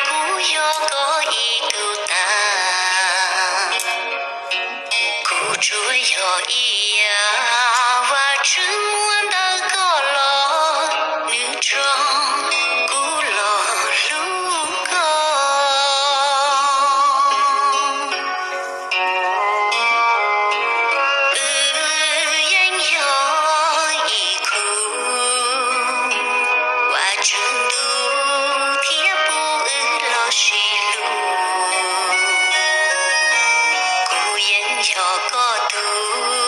古有个一度大，古主有一呀，我只muốn đã có lo nữ trong cũ lo lu có yên yo y khu và chân tu thiếp bu lo xì lu 古言有个度。